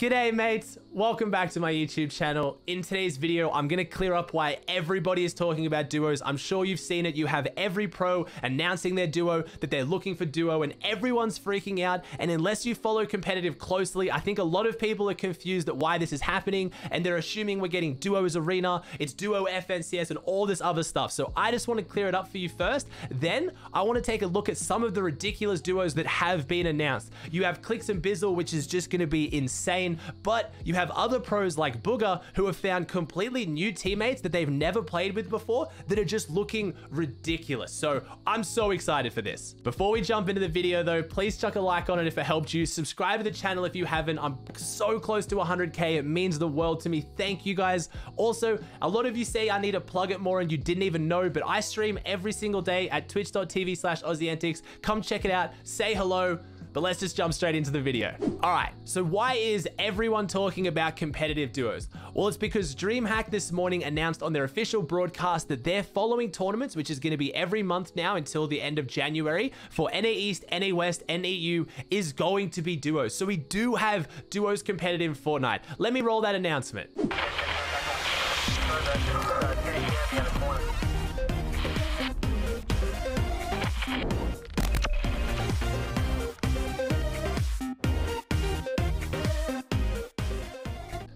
G'day mates, welcome back to my YouTube channel. In today's video, I'm gonna clear up why everybody is talking about duos. I'm sure you've seen it. You have every pro announcing their duo, that they're looking for duo, and everyone's freaking out. And unless you follow competitive closely, I think a lot of people are confused at why this is happening, and they're assuming we're getting duos arena, it's duo FNCS, and all this other stuff. So I just want to clear it up for you first. Then I want to take a look at some of the ridiculous duos that have been announced. You have Clix and Bizzle, which is just gonna be insane. But you have other pros like Booger who have found completely new teammates that they've never played with before that are just looking ridiculous. So I'm so excited for this. Before we jump into the video though, please chuck a like on it if it helped you. Subscribe to the channel if you haven't. I'm so close to 100K. It means the world to me. Thank you guys. Also, a lot of you say I need to plug it more and you didn't even know, but I stream every single day at twitch.tv/AussieAntics. Come check it out. Say hello. But let's just jump straight into the video. All right, so why is everyone talking about competitive duos? Well, it's because DreamHack this morning announced on their official broadcast that they're following tournaments, which is gonna be every month now until the end of January, for NA East, NA West, and EU is going to be duos. So we do have duos competitive in Fortnite. Let me roll that announcement.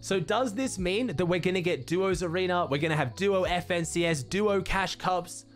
So does this mean that we're gonna get duos arena, we're gonna have duo FNCS, duo cash cups?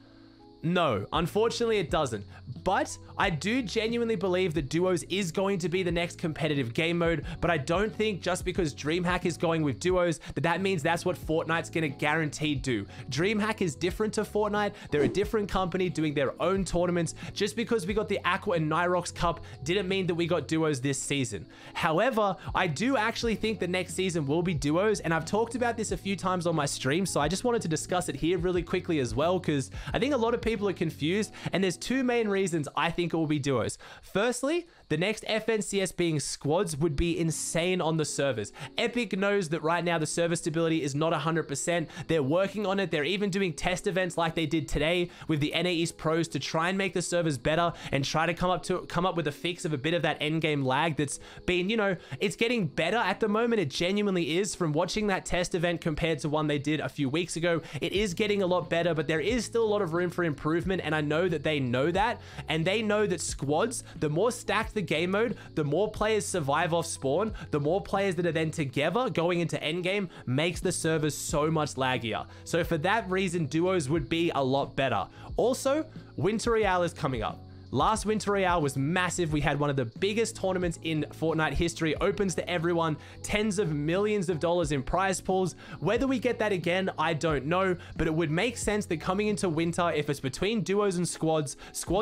No, unfortunately it doesn't. But I do genuinely believe that duos is going to be the next competitive game mode, but I don't think just because DreamHack is going with duos that means that's what Fortnite's gonna guaranteed do. DreamHack is different to Fortnite. They're a different company doing their own tournaments. Just because we got the Aqua and Nyrox Cup didn't mean that we got duos this season. However, I do actually think the next season will be duos, and I've talked about this a few times on my stream, so I just wanted to discuss it here really quickly as well, because I think a lot of people are confused, and there's two main reasons I think it will be duos. Firstly, the next FNCS being squads would be insane on the servers. Epic knows that right now the server stability is not 100%. They're working on it. They're even doing test events like they did today with the NA East pros to try and make the servers better and try to come up with a fix of a bit of that endgame lag that's been, you know, it's getting better at the moment. It genuinely is. From watching that test event compared to one they did a few weeks ago, it is getting a lot better, but there is still a lot of room for improvement, and I know that they know that, and they know that squads, the more stacked the game mode, the more players survive off spawn, the more players that are then together going into endgame makes the servers so much laggier. So for that reason, duos would be a lot better. Also, Winter Royale is coming up. Last Winter Royale was massive. We had one of the biggest tournaments in Fortnite history, opens to everyone, tens of millions of dollars in prize pools. Whether we get that again, I don't know, but it would make sense that coming into winter, if it's between duos and squads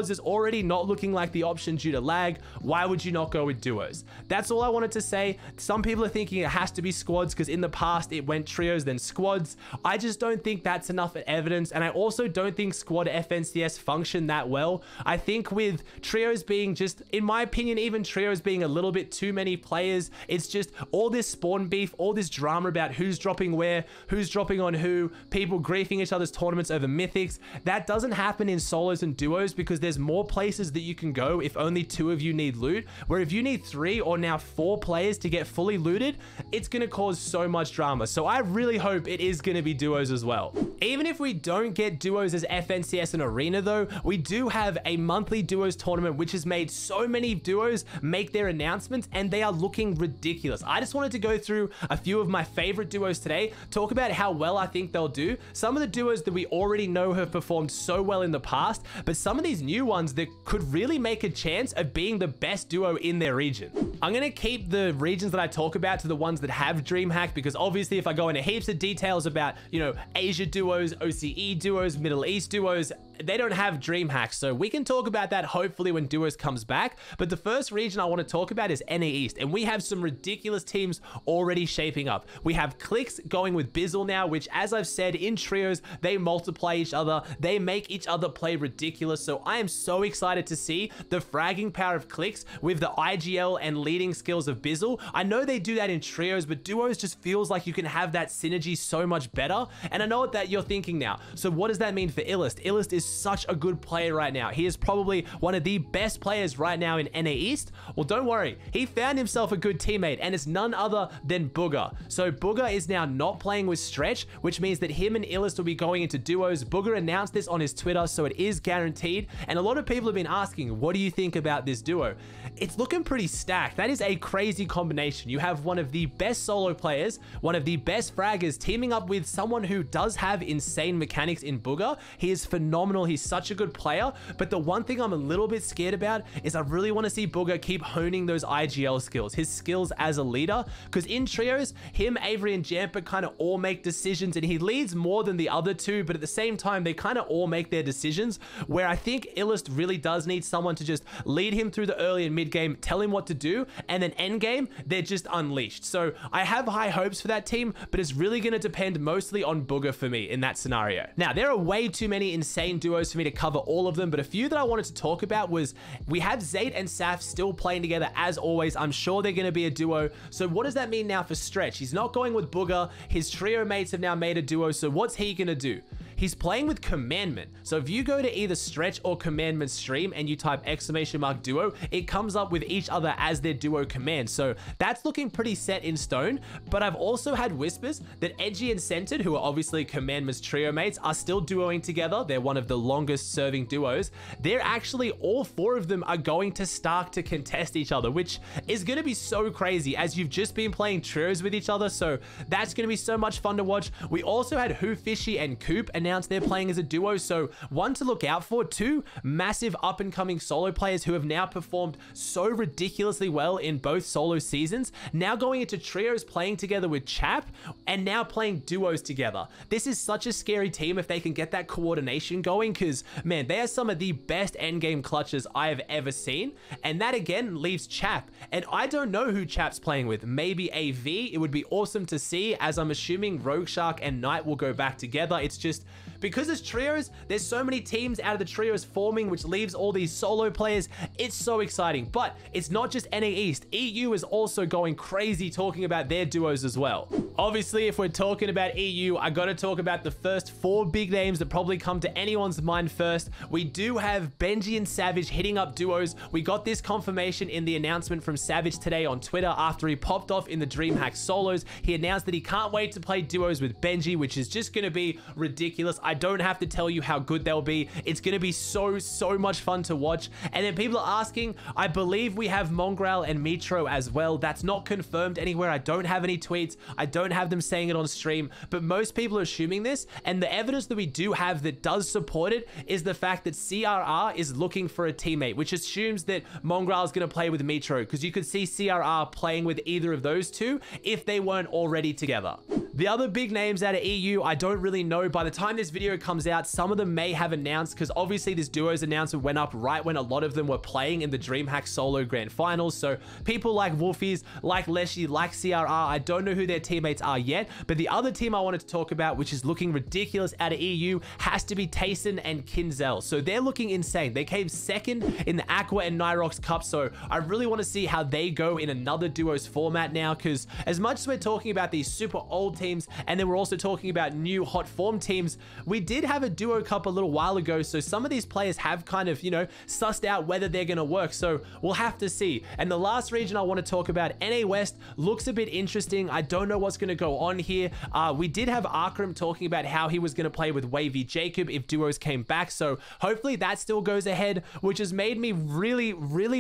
is already not looking like the option due to lag. Why would you not go with duos? That's all I wanted to say. Some people are thinking it has to be squads because in the past it went trios then squads. I just don't think that's enough evidence, and I also don't think squad FNCS function that well. I think with trios being just, in my opinion, even trios being a little bit too many players, it's just all this spawn beef, all this drama about who's dropping where, who's dropping on who, people griefing each other's tournaments over mythics. That doesn't happen in solos and duos because there's more places that you can go if only two of you need loot, where if you need 3 or now 4 players to get fully looted, it's going to cause so much drama. So I really hope it is going to be duos as well. Even if we don't get duos as FNCS and arena though, we do have a monthly duos tournament which has made so many duos make their announcements, and they are looking ridiculous. I just wanted to go through a few of my favorite duos today, talk about how well I think they'll do. Some of the duos that we already know have performed so well in the past, but some of these new ones that could really make a chance of being the best duo in their region. I'm going to keep the regions that I talk about to the ones that have DreamHack, because obviously if I go into heaps of details about, you know, Asia duos, OCE duos, Middle East duos, they don't have DreamHack, so we can talk about that hopefully when duos comes back. But the first region I want to talk about is NA East, and we have some ridiculous teams already shaping up. We have Clix going with Bizzle now, which, as I've said, in trios they multiply each other, they make each other play ridiculous. So I am so excited to see the fragging power of Clix with the IGL and leading skills of Bizzle. I know they do that in trios, but duos just feels like you can have that synergy so much better. And I know what that you're thinking now. So what does that mean for Illust? Illust is just such a good player right now. He is probably one of the best players right now in NA East. Well, don't worry. He found himself a good teammate, and it's none other than Bugha. So Bugha is now not playing with Stretch, which means that him and Illust will be going into duos. Bugha announced this on his Twitter, so it is guaranteed. And a lot of people have been asking, what do you think about this duo? It's looking pretty stacked. That is a crazy combination. You have one of the best solo players, one of the best fraggers, teaming up with someone who does have insane mechanics in Bugha. He is phenomenal. He's such a good player. But the one thing I'm a little bit scared about is I really want to see Bugha keep honing those IGL skills, his skills as a leader. Because in trios, him, Avery, and Jamper kind of all make decisions, and he leads more than the other two, but at the same time, they kind of all make their decisions, where I think Illust really does need someone to just lead him through the early and mid game, tell him what to do, and then end game, they're just unleashed. So I have high hopes for that team, but it's really going to depend mostly on Bugha for me in that scenario. Now, there are way too many insane duos for me to cover all of them, but a few that I wanted to talk about was we have Zayt and Saf still playing together as always. I'm sure they're going to be a duo. So what does that mean now for Stretch? He's not going with Bugha. His trio mates have now made a duo. So what's he going to do? He's playing with Commandment. So if you go to either Stretch or Commandment stream and you type !duo, it comes up with each other as their duo command. So that's looking pretty set in stone. But I've also had whispers that Edgy and Centered, who are obviously Commandment's trio mates, are still duoing together. They're one of the longest serving duos. They're actually, all four of them are going to Stark to contest each other, which is going to be so crazy as you've just been playing trios with each other. So that's going to be so much fun to watch. We also had Who Fishy and Coop announced they're playing as a duo. So one to look out for, two massive up and coming solo players who have now performed so ridiculously well in both solo seasons, now going into trios playing together with Chap and now playing duos together. This is such a scary team if they can get that coordination going, because man, they are some of the best endgame clutches I have ever seen. And that again leaves Chap, and I don't know who Chap's playing with. Maybe AV. It would be awesome to see, as I'm assuming Rogue Shark and Knight will go back together. It's just because it's trios, there's so many teams out of the trios forming, which leaves all these solo players. It's so exciting. But it's not just NA East. EU is also going crazy talking about their duos as well. Obviously, if we're talking about EU, I gotta talk about the first four big names that probably come to anyone's mind first. We do have Benji and Savage hitting up duos. We got this confirmation in the announcement from Savage today on Twitter after he popped off in the DreamHack solos. He announced that he can't wait to play duos with Benji, which is just gonna be ridiculous. I don't have to tell you how good they'll be. It's gonna be so much fun to watch. And then people are asking, I believe we have Mongraal and Mitro as well. That's not confirmed anywhere. I don't have any tweets. I don't have them saying it on stream, but most people are assuming this. And the evidence that we do have that does support it is the fact that CRR is looking for a teammate, which assumes that Mongraal is going to play with Mitro, because you could see CRR playing with either of those two if they weren't already together. The other big names out of EU, I don't really know. By the time this video comes out, some of them may have announced, because obviously this duo's announcement went up right when a lot of them were playing in the DreamHack solo grand finals. So people like Wolfies, like Leshy, like CRR, I don't know who their teammates are yet. But the other team I wanted to talk about, which is looking ridiculous out of EU, has to be Tayson and Kinzel. So they're looking insane. They came second in the Aqua and Nyrox Cup. So I really want to see how they go in another duos format now, because as much as we're talking about these super old teams, and then we're also talking about new hot form teams, we did have a duo cup a little while ago. So some of these players have kind of, you know, sussed out whether they're going to work. So we'll have to see. And the last region I want to talk about, NA West, looks a bit interesting. I don't know what's going to go on here. We did have Arkram talking about how he was going to play with Wavy Jacob if duos came back. So hopefully that still goes ahead, which has made me really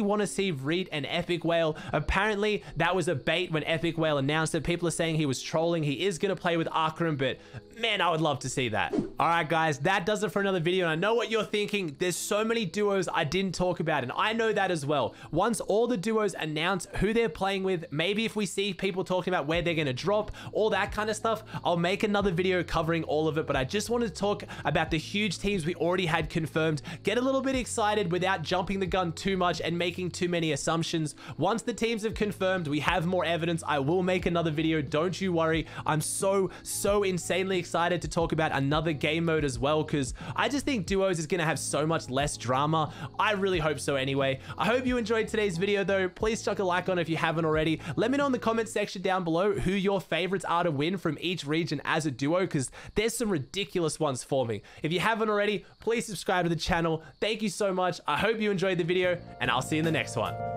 want to see Reet and Epic Whale. Apparently that was a bait when Epic Whale announced it. People are saying he was trolling. He is going to play with Arkram, but man, I would love to see that. All right, guys, that does it for another video. And I know what you're thinking. There's so many duos I didn't talk about, and I know that as well. Once all the duos announce who they're playing with, maybe if we see people talking about where they're going to drop, all that kind of stuff, I'll make another video covering all of it. But I just wanted to talk about the huge teams we already had confirmed, get a little bit excited without jumping the gun too much and making too many assumptions. Once the teams have confirmed, we have more evidence, I will make another video. Don't you worry. I'm so insanely excited to talk about another game mode as well, because I just think duos is going to have so much less drama. I really hope so anyway. I hope you enjoyed today's video though. Please chuck a like on it if you haven't already. Let me know in the comment section down below who your favorites are to win from each region as a duo, because there's some ridiculous ones for me. If you haven't already, please subscribe to the channel. Thank you so much. I hope you enjoyed the video, and I'll see you in the next one.